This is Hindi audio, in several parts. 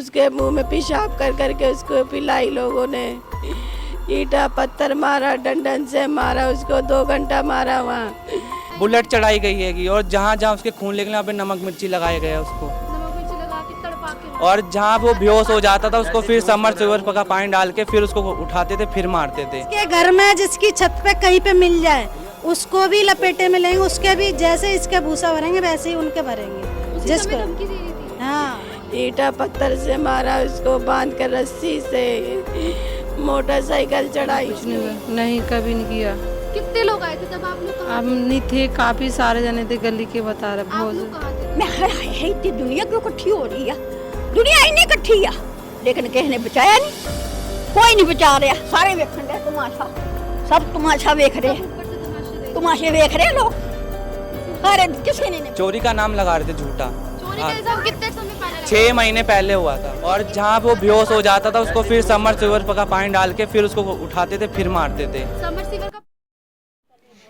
उसके मुंह में पेशाब कर करके उसको पिलाई लोगों ने। ईटा पत्थर मारा, डंडन से मारा, उसको 2 घंटा मारा वहाँ। बुलेट चढ़ाई गई है और जहाँ जहाँ उसके खून निकले वहाँ पे नमक मिर्ची लगाया गया है उसको। नमक मिर्ची लगा के तड़पा के और जहाँ वो बेहोश हो जाता था उसको फिर समरसेबल का पानी डाल के फिर उसको उठाते थे, फिर मारते थे। के घर में जिसकी छत पे कहीं पे मिल जाए उसको भी लपेटे में लेंगे, उसके भी जैसे इसके भूसा भरेंगे वैसे ही उनके भरेंगे। उसी जिसको समय धमकी दे रही थी। हाँ, ईटा पत्थर से मारा, उसको बांध कर रस्सी से, मोटरसाइकिल चढ़ाई। नहीं, कभी नहीं किया। कितने लोग आए थे तब आप लोग कहाँ हम नहीं थे, काफी सारे जने थे गली के, बता रहे थे? आप बहुत। लोग कहाँ थे? मैं है इतनी दुनिया क्यों इकट्ठी हो रही है, दुनिया इन्नी इकट्ठी है, लेकिन किसी ने बचाया नहीं, कोई नहीं बचा रहा, सारे वेखन रहे तमाशा, सब तमाशा वेख रहे, ऊपर से तमाशे देख। तमाशे वेख रहे लोग, सारे किसी ने नहीं। चोरी का नाम लगा रहे थे झूठा। चोरी का इल्जाम कितने समय पहले लगा? 6 महीने पहले हुआ था। और जहाँ वो बेहोश हो जाता था उसको फिर समरसेबल का पानी डाल के फिर उसको उठाते थे, फिर मारते थे। समरसीवर का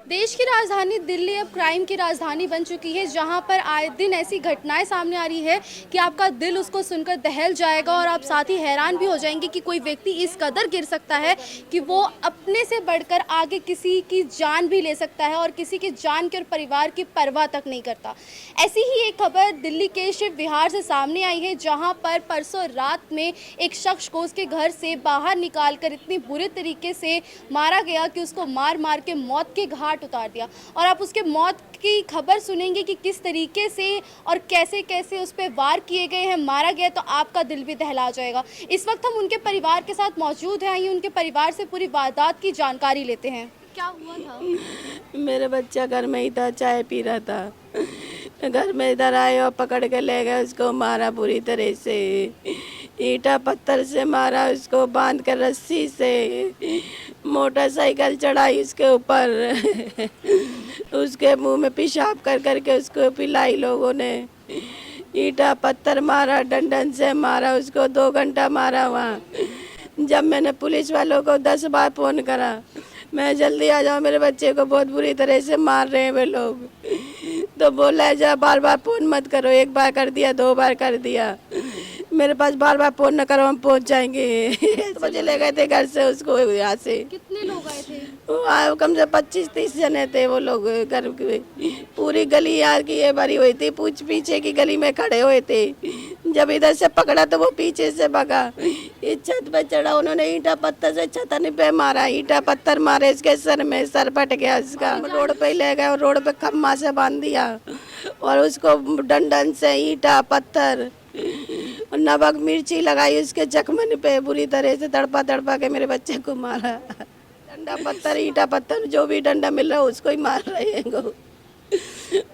देश की राजधानी दिल्ली अब क्राइम की राजधानी बन चुकी है, जहां पर आए दिन ऐसी घटनाएं सामने आ रही है कि आपका दिल उसको सुनकर दहल जाएगा और आप साथ ही हैरान भी हो जाएंगे कि कोई व्यक्ति इस कदर गिर सकता है कि वो अपने से बढ़कर आगे किसी की जान भी ले सकता है और किसी की जान के और परिवार की परवाह तक नहीं करता। ऐसी ही एक खबर दिल्ली के शिव विहार से सामने आई है, जहाँ पर परसों रात में एक शख्स को उसके घर से बाहर निकाल कर इतनी बुरे तरीके से मारा गया कि उसको मार मार के मौत के घाट उतार दिया। और आप उसके मौत की खबर सुनेंगे कि किस तरीके से और कैसे कैसे उस पर वार किए गए हैं, मारा गया, तो आपका दिल भी दहला जाएगा। इस वक्त हम उनके परिवार के साथ मौजूद हैं, आइए उनके परिवार से पूरी वारदात की जानकारी लेते हैं। क्या हुआ था? मेरा बच्चा घर में ही था, चाय पी रहा था, घर में इधर आए और पकड़ के ले गए, उसको मारा बुरी तरह से, ईटा पत्थर से मारा, उसको बांध कर रस्सी से, मोटरसाइकिल चढ़ाई उसके ऊपर, उसके मुंह में पेशाब कर करके उसको पिलाई लोगों ने। ईटा पत्थर मारा, डंडन से मारा, उसको 2 घंटा मारा वहाँ। जब मैंने पुलिस वालों को 10 बार फ़ोन करा, मैं जल्दी आ जाओ, मेरे बच्चे को बहुत बुरी तरह से मार रहे हैं वे लोग, तो बोला है जा बार बार फ़ोन मत करो, 1 बार कर दिया, 2 बार कर दिया, मेरे पास बार बार फ़ोन न करो, हम पहुंच जाएंगे। 8 बजे ले गए थे घर से उसको यहाँ से। कितने लोग आए थे? वो कम से 25-30 जने थे वो लोग। घर के पूरी गली यहाँ की ये भरी हुई थी, पीछे की गली में खड़े हुए थे। जब इधर से पकड़ा तो वो पीछे से भगा, इस छत पे चढ़ा, उन्होंने ईटा पत्थर से छतन पे मारा, ईटा पत्थर मारे इसके सर में, सर फट गया इसका। रोड पे ले गए और रोड पे खम्मा से बांध दिया और उसको डंडन से ईटा पत्थर और नमक मिर्ची लगाई उसके जख्म पे, बुरी तरह से तड़पा तड़पा के मेरे बच्चे को मारा। डंडा पत्थर, ईटा पत्थर, जो भी डंडा मिल रहा है उसको ही मार रहे हैं वो।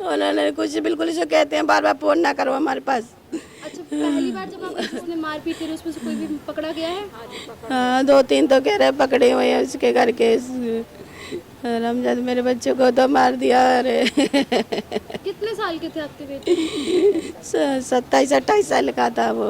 उन्होंने कुछ बिल्कुल जो कहते हैं बार बार फोन ना करो हमारे पास। अच्छा, पहली बार जब आपको जिसने मार पीट करी उसमें से कोई भी पकड़ा गया है? हाँ, 2-3 तो कह रहे पकड़े हुए हैं उसके घर के। रमजान मेरे बच्चों को तो मार दिया। अरे कितने साल के थे आपके बेटे? 27-28 साल का था वो।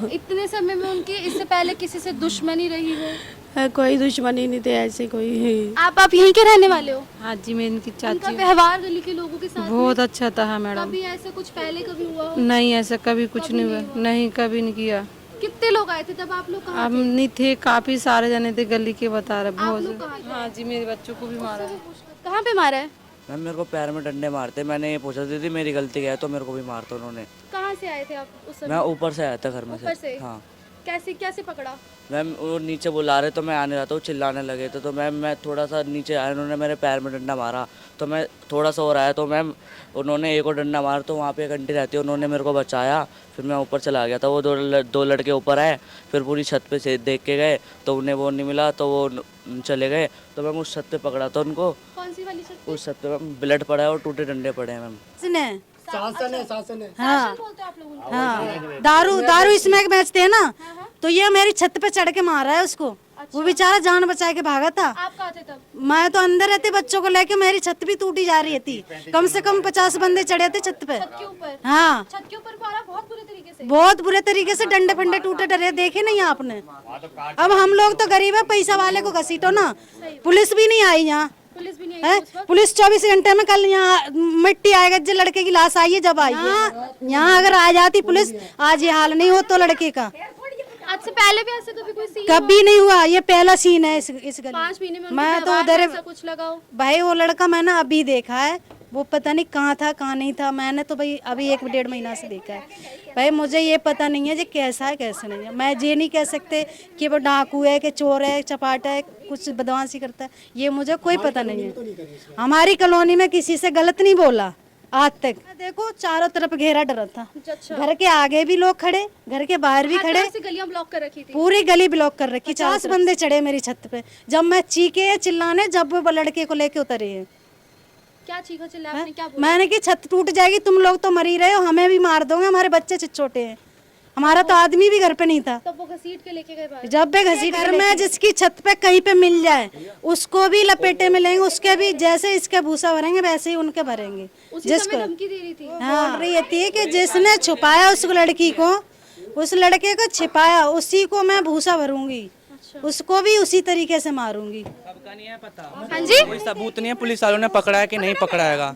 इतने समय में उनकी इससे पहले किसी से दुश्मनी रही हो? कोई दुश्मनी नहीं थी ऐसे कोई। आप यहीं के रहने वाले हो? हाँ जी, मैं इनकी उनका चाची हूँ। व्यवहार गली के लोगों के साथ बहुत में अच्छा था मैडम। कभी ऐसा कुछ पहले कभी हुआ हो? नहीं, ऐसा कभी कुछ कभी नहीं नहीं हुआ। नहीं, कभी नहीं किया। कितने लोग आए थे तब आप लोग कहाँ हम थे? नहीं थे, काफी सारे जने थे गली के, बता रहे आप लोग बहुत। कहाँ थे? हाँ जी, मेरे बच्चों को भी मारा है। कहाँ पे मारा है? मैम मेरे को पैर में डंडे मारते, मैंने ये पूछा दीदी मेरी गलती क्या है, तो मेरे को भी मारता उन्होंने। कहाँ से आए थे आप उस समय? मैं ऊपर से आया था घर में ऊपर से? हाँ कैसे कैसे पकड़ा? मैम वो नीचे बुला रहे तो मैं आने रहा था, वो चिल्लाने लगे थे, तो मैम मैं थोड़ा सा नीचे आया, उन्होंने मेरे पैर में डंडा मारा, तो मैं थोड़ा सा और आया, तो मैम उन्होंने एक और डंडा मारा, तो वहाँ पे एक आंटी रहती है, उन्होंने मेरे को बचाया, फिर मैं ऊपर चला गया था। वो दो लड़के ऊपर आए, फिर पूरी छत पे से देख के गए, तो उन्हें वो नहीं मिला, तो वो चले गए, तो मैम उस छत पे पकड़ा था उनको। कौन सी वाली छत? उस छत पे मैम ब्लड पड़ा है और टूटे डंडे पड़े हैं मैम। शासन है। हाँ बोलते हैं आप लोग उनको? हाँ, दारू इसमें बेचते हैं ना, तो ये मेरी छत पे चढ़ के मारा है उसको। वो बेचारा जान बचा के भागा था। आप कहाँ थे तब? मैं तो अंदर रहती, बच्चों को लेके, मेरी छत भी टूटी जा रही थी। कम से कम 50 बंदे चढ़े थे छत पे। छत के ऊपर? हाँ, छत के ऊपर मारा बहुत बुरे तरीके से? बहुत बुरे तरीके से, डंडे फंडे टूटे डरे, देखे नहीं आपने? अब हम लोग तो गरीब है, पैसा वाले को घसीटो ना, पुलिस भी नहीं आई यहाँ। पुलिस भी नहीं है आई उस वक्त? पुलिस 24 घंटे में, कल यहाँ मिट्टी आएगा जो लड़के की लाश आई है जब आई है। यहाँ अगर आ जाती पुलिस आज ये हाल नहीं हो तो लड़के का आज से पहले भी ऐसे कभी कोई सीन कभी नहीं हुआ। ये पहला सीन है इस गली 5 महीने में मैं उनके तो व्यवहार में उधर ऐसा कुछ लगाओ? भाई वो लड़का मैंने अभी देखा है, वो पता नहीं कहाँ था कहाँ नहीं था। मैंने तो भाई अभी 1-1.5 महीना से देखा है। भाई मुझे ये पता नहीं है जी कैसा है कैसा नहीं है। मैं ये नहीं कह सकते कि वो डाकू है कि चोर है चपाट है कुछ बदमाशी करता है, ये मुझे कोई पता नहीं है। हमारी कॉलोनी में किसी से गलत नहीं बोला आज तक। देखो चारों तरफ घेरा डरा था, घर के आगे भी लोग खड़े, घर के बाहर भी खड़े, गलियां ब्लॉक कर रखी थी। पूरी गली ब्लॉक कर रखी। 50 बंदे चढ़े मेरी छत पे जब मैं चीखे चिल्लाने, जब वो लड़के को लेके उतरे हैं। क्या चीखा चिल्ला आपने, क्या बोला? मैंने कि छत टूट जाएगी, तुम लोग तो मर ही रहे हो, हमें भी मार दोगे, हमारे बच्चे छोटे हैं, हमारा तो आदमी भी घर पे नहीं था। तब वो घसीट के लेके गए बाहर। जब भी घसीट घर में जिसकी छत पे कहीं पे मिल जाए उसको भी लपेटे में लेंगे, उसके भी जैसे इसके भूसा भरेंगे वैसे ही उनके भरेंगे। उसी समय धमकी दे रही थी। हाँ बोल रही थी कि जिसने छुपाया उस लड़की को, उस लड़के को छिपाया उसी को मैं भूसा भरूंगी, उसको भी उसी तरीके से मारूंगी। सबका नहीं है पता। हाँ जी, कोई सबूत नहीं है पुलिस वालों ने पकड़ा है कि नहीं पकड़ाएगा,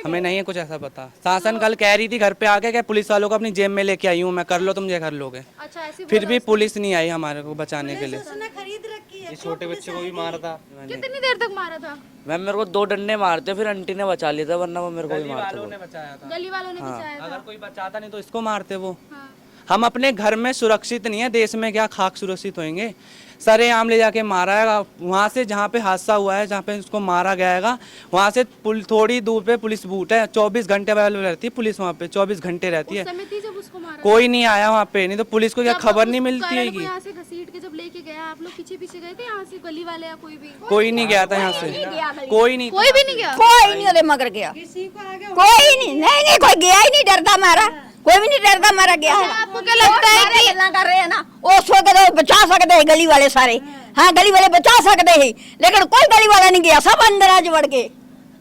हमें नहीं है कुछ ऐसा पता। शासन कल कह रही थी घर पे आके कि पुलिस वालों को अपनी जेब में लेके आई हूँ मैं, कर लो तुम ये कर लोगे। अच्छा ऐसी फिर भी पुलिस नहीं आई हमारे को बचाने के लिए। खरीद रखी है। छोटे बच्चे को भी मारा था। कितनी देर तक मारा था? मैम मेरे को 2 डंडे मारते फिर आंटी ने बचा लिया था, वरना वो मेरे को भी मारते वालों ने बचाया था। गली वालों ने बचाया था। अगर कोई बचाता नहीं तो इसको मारते वो। हाँ। हम अपने घर में सुरक्षित नहीं है, देश में क्या खाक सुरक्षित होंगे। सरेआम ले जाके मारा है वहाँ से, जहाँ पे हादसा हुआ है, जहाँ पे उसको मारा गया है वहाँ से थोड़ी दूर पे पुलिस बूथ है। 24 घंटे अवेलेबल रहती है पुलिस वहाँ पे, 24 घंटे रहती है। समय थी जब उसको मारा? कोई नहीं आया वहाँ पे, नहीं तो पुलिस को क्या खबर नहीं मिलती करण है को कि यहाँ से घसीट के जब लेके गया, आप लोग पीछे पीछे गए थे यहाँ से, गली वाले या कोई भी? कोई नहीं गया था यहाँ से, कोई नहीं। कोई भी नहीं गया? कोई नहीं ओदे मगर गया, कोई नहीं कोई गया ही नहीं, डरता मारा कोई भी नहीं, डरता मारा गया है। आपको क्या लगता है कि गल्ला कर रहे हैं ना उस वक्त तो बचा सकते हैं गली वाले सारे, हाँ गली वाले बचा सकते हैं, लेकिन कोई गली वाला नहीं गया, सब अंदर आज बढ़ के।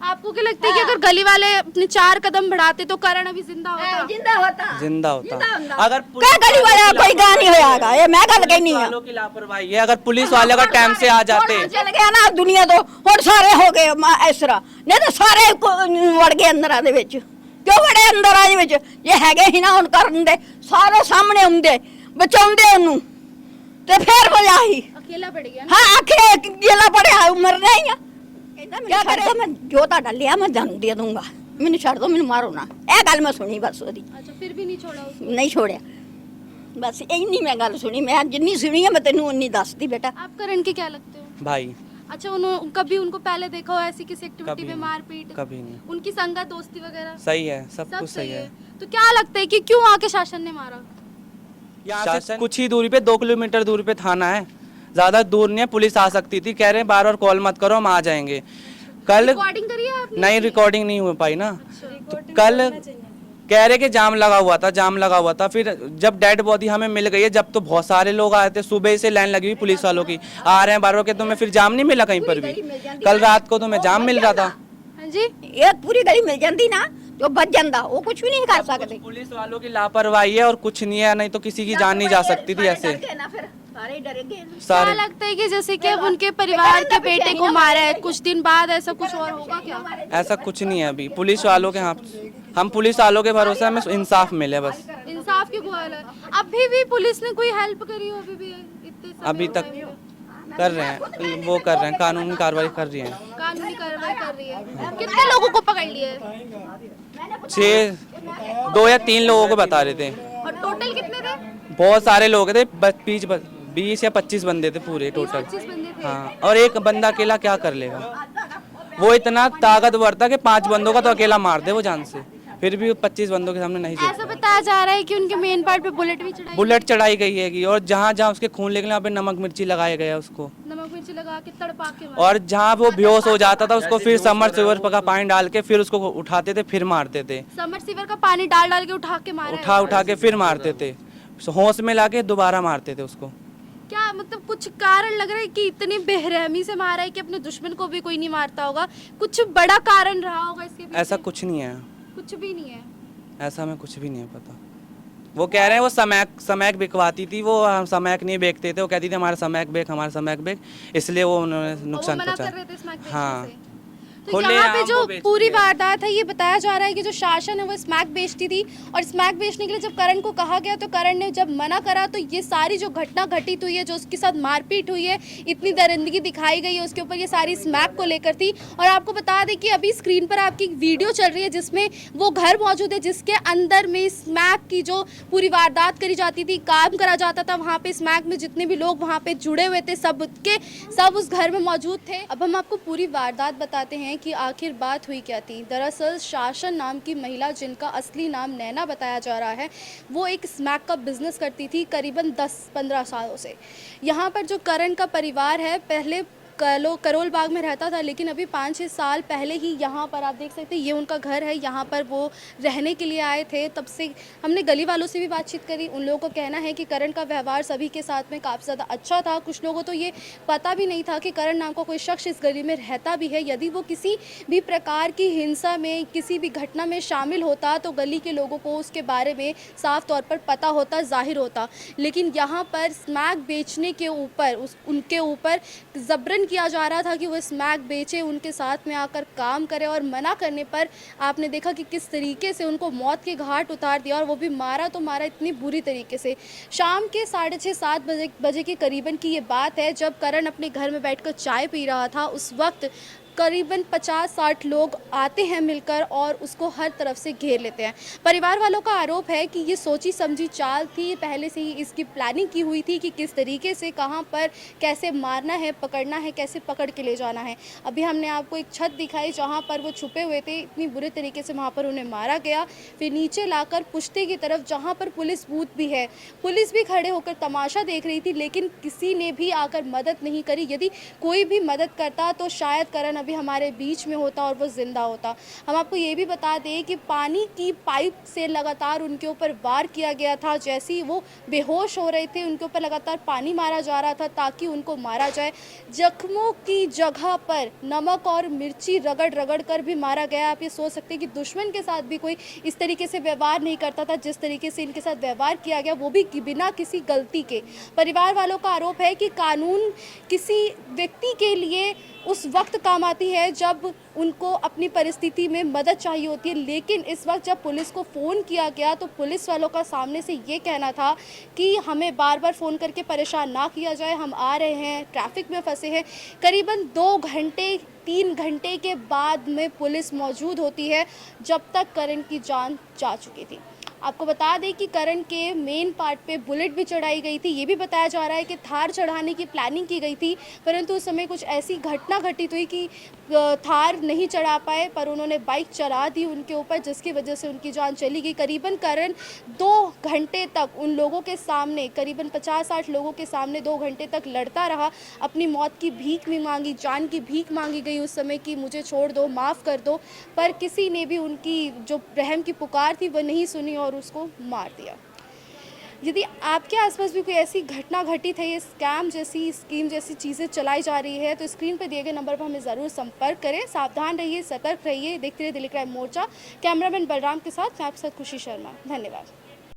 आपको क्या लगता है कि अगर गली वाले अपने 4 कदम बढ़ाते तो करण अभी जिंदा होता? जिंदा होता अगर क्या गली वाला कोई गा नहीं होगा, ये मैं गल कहनी है। वालों की लापरवाही है, अगर पुलिस वाले अगर टाइम से आ जाते। चल गया ना दुनिया तो हुण सारे हो गए इस तरह, नहीं तो सारे वड़ गए अंदर दे विच, क्यों बड़े अंदर आ विच, ये हैगे ही ना हुण करन दे, सारे सामने आउंदे बचाउंदे ओनू ते फिर मजा ही। अकेला पड़ गया ना? हाँ आखे अकेला पड़े मरना ही है, क्या करे मैं जो ਤੁਹਾਡਾ लिया मैं जान दे दूंगा, मैंने छड़ दो मैंने मारो ना, ए गल मैं सुनी बस ओदी। अच्छा फिर भी नहीं छोड़ा उसको? नहीं छोड़िया, बस इन्नी मैं गल सुनी, मैं जिन्नी सुनी है मैं तेनू उन्नी दसदी बेटा। आप करण के क्या लगते हो? भाई अच्छा उन्होंने कभी उनको पहले देखा हो ऐसी किसी एक्टिविटी में, मारपीट? कभी नहीं। उनकी संगत दोस्ती वगैरह सही है, सब सब कुछ सही है। तो क्या लगता है कि क्यों आके शासन ने मारा? यहाँ से कुछ ही दूरी पे 2 किलोमीटर दूरी पे थाना है, ज्यादा दूर नहीं है, पुलिस आ सकती थी। कह रहे हैं बार बार कॉल मत करो, हम आ जाएंगे। कल रिकॉर्डिंग करी है आपने? नहीं रिकॉर्डिंग नहीं हो पाई ना, तो कल कह रहे कि जाम लगा हुआ था, जाम लगा हुआ था। फिर जब डेड बॉडी हमें मिल गई है, जब तो बहुत सारे लोग आए थे, सुबह से लाइन लगी हुई पुलिस वालों की, आ रहे हैं बार बार के, तुम्हें फिर जाम नहीं मिला कहीं पर भी? कल रात को तुम्हें जाम मिल रहा था। हाँ जी, एक पूरी गली मिल जाती ना जो बच जाता, वो कुछ भी नहीं कर सकते। पुलिस वालों की लापरवाही है और कुछ नहीं है, नहीं तो किसी की जान नहीं जा सकती थी ऐसे। सारे डरेंगे। क्या लगता है कि जैसे कि अब उनके परिवार के बेटे को मारा है, कुछ दिन बाद ऐसा कुछ और होगा क्या? ऐसा कुछ नहीं है अभी पुलिस वालों के, हम पुलिस वालों के भरोसे हमें इंसाफ मिले बस। इंसाफ की गुहार है। अभी भी पुलिस ने कोई हेल्प करी हो? अभी भी इतने समय अभी हो तक गए? कर रहे हैं, वो कर रहे हैं, कानूनी कार्रवाई कर रही है। कानूनी कार्रवाई कर रही है। कितने लोगों को पकड़ लिए? 2 या 3 लोगों को बता रहे थे, और टोटल कितने थे? बहुत सारे लोग थे, 20 या 25 बंदे थे पूरे टोटल। 25 बंदे थे। हाँ, और एक बंदा अकेला क्या कर लेगा? वो इतना ताकतवर था कि 5 बंदों का तो अकेला मार दे वो जान से, फिर भी 25 बंदों के सामने नहीं ऐसा जीत। बताया जा रहा है कि उनके मेन पार्ट पे बुलेट भी चढ़ाई, बुलेट चढ़ाई गई है और जहाँ जहाँ उसके खून निकले वहाँ पे नमक मिर्ची लगाया गया उसको, नमक मिर्ची लगा के तड़पा के मारा। और जहाँ वो बेहोश हो जाता था उसको फिर समरसेबल का पानी डाल के फिर उसको उठाते थे, फिर मारते थे। समरसीवर का पानी डाल डाल के उठा के मारा है। उठा के फिर मारते थे, होश में लाके दोबारा मारते थे उसको। क्या मतलब कुछ कारण लग रहा है कि इतनी बेरहमी से मारा है कि अपने दुश्मन को भी कोई नहीं मारता होगा? कुछ बड़ा कारण रहा होगा इसके पीछे? ऐसा कुछ नहीं है, कुछ भी नहीं है। ऐसा हमें कुछ भी नहीं है पता। वो कह रहे हैं वो समैक बिकवाती थी, वो हम समैक नहीं बेचते थे, वो कहती थी हमारा समैक बेच, हमारा समैक बेच, इसलिए वो उन्होंने नुकसान मना कर पहुंचाया। रहे थे स्मैक बेचने हाँ। से। तो खुले यहाँ पे आम जो वो बेचती पूरी है। वारदात है, ये बताया जा रहा है कि जो शासन है वो स्मैक बेचती थी, और स्मैक बेचने के लिए जब करण को कहा गया तो करण ने जब मना करा, तो ये सारी जो घटना घटित हुई है, जो उसके साथ मारपीट हुई है, इतनी दरिंदगी दिखाई गई है उसके ऊपर, ये सारी स्मैक को लेकर थी। और आपको बता दें कि अभी स्क्रीन पर आपकी वीडियो चल रही है जिसमें वो घर मौजूद है जिसके अंदर में स्मैक की जो पूरी वारदात करी जाती थी, काम करा जाता था। वहाँ पे स्मैक में जितने भी लोग वहाँ पे जुड़े हुए थे, सब उस घर में मौजूद थे। अब हम आपको पूरी वारदात बताते हैं कि आखिर बात हुई क्या थी। दरअसल शासन नाम की महिला, जिनका असली नाम नैना बताया जा रहा है, वो एक स्मैक का बिजनेस करती थी करीबन 10-15 सालों से। यहाँ पर जो करण का परिवार है, पहले करोल बाग में रहता था, लेकिन अभी 5-6 साल पहले ही यहाँ पर आप देख सकते हैं, ये उनका घर है, यहाँ पर वो रहने के लिए आए थे। तब से हमने गली वालों से भी बातचीत करी, उन लोगों का कहना है कि करण का व्यवहार सभी के साथ में काफ़ी ज़्यादा अच्छा था। कुछ लोगों तो ये पता भी नहीं था कि करण नाम का कोई शख्स इस गली में रहता भी है। यदि वो किसी भी प्रकार की हिंसा में, किसी भी घटना में शामिल होता तो गली के लोगों को उसके बारे में साफ तौर पर पता होता, जाहिर होता। लेकिन यहाँ पर स्मैक बेचने के ऊपर उनके ऊपर जबरन किया जा रहा था कि वो स्मैक बेचे, उनके साथ में आकर काम करे, और मना करने पर आपने देखा कि किस तरीके से उनको मौत के घाट उतार दिया, और वो भी मारा तो मारा इतनी बुरी तरीके से। शाम के 6:30-7 बजे के करीबन की ये बात है, जब करण अपने घर में बैठकर चाय पी रहा था। उस वक्त करीबन 50-60 लोग आते हैं मिलकर और उसको हर तरफ से घेर लेते हैं। परिवार वालों का आरोप है कि ये सोची समझी चाल थी, पहले से ही इसकी प्लानिंग की हुई थी कि किस तरीके से, कहां पर, कैसे मारना है, पकड़ना है, कैसे पकड़ के ले जाना है। अभी हमने आपको एक छत दिखाई जहां पर वो छुपे हुए थे, इतनी बुरे तरीके से वहाँ पर उन्हें मारा गया। फिर नीचे लाकर पुश्ते की तरफ, जहाँ पर पुलिस बूथ भी है, पुलिस भी खड़े होकर तमाशा देख रही थी, लेकिन किसी ने भी आकर मदद नहीं करी। यदि कोई भी मदद करता तो शायद करण अभी हमारे बीच में होता और वो जिंदा होता। हम आपको ये भी बता दें कि पानी की पाइप से लगातार उनके ऊपर वार किया गया था। जैसे ही वो बेहोश हो रहे थे, उनके ऊपर लगातार पानी मारा जा रहा था ताकि उनको मारा जाए। जख्मों की जगह पर नमक और मिर्ची रगड़ कर भी मारा गया। आप ये सोच सकते हैं कि दुश्मन के साथ भी कोई इस तरीके से व्यवहार नहीं करता था जिस तरीके से इनके साथ व्यवहार किया गया, वो भी बिना किसी गलती के। परिवार वालों का आरोप है कि कानून किसी व्यक्ति के लिए उस वक्त काम आती है जब उनको अपनी परिस्थिति में मदद चाहिए होती है, लेकिन इस वक्त जब पुलिस को फ़ोन किया गया तो पुलिस वालों का सामने से ये कहना था कि हमें बार बार फ़ोन करके परेशान ना किया जाए, हम आ रहे हैं, ट्रैफिक में फंसे हैं। करीबन 2-3 घंटे के बाद में पुलिस मौजूद होती है, जब तक करण की जान जा चुकी थी। आपको बता दें कि करण के मेन पार्ट पे बुलेट भी चढ़ाई गई थी। ये भी बताया जा रहा है कि थार चढ़ाने की प्लानिंग की गई थी, परंतु उस समय कुछ ऐसी घटना घटित हुई कि थार नहीं चढ़ा पाए, पर उन्होंने बाइक चला दी उनके ऊपर, जिसकी वजह से उनकी जान चली गई। करीबन करण 2 घंटे तक उन लोगों के सामने, करीबन 50-60 लोगों के सामने 2 घंटे तक लड़ता रहा। अपनी मौत की भीख भी मांगी, जान की भीख मांगी गई उस समय कि मुझे छोड़ दो, माफ़ कर दो, पर किसी ने भी उनकी जो रहम की पुकार थी वो नहीं सुनी और उसको मार दिया। यदि आपके आसपास भी कोई ऐसी घटना घटित है, ये स्कैम जैसी, स्कीम जैसी चीज़ें चलाई जा रही है, तो स्क्रीन पर दिए गए नंबर पर हमें ज़रूर संपर्क करें। सावधान रहिए, सतर्क रहिए। देखते रहिए दिल्ली क्राइम मोर्चा। कैमरामैन बलराम के साथ मैं आपके साथ खुशी शर्मा। धन्यवाद।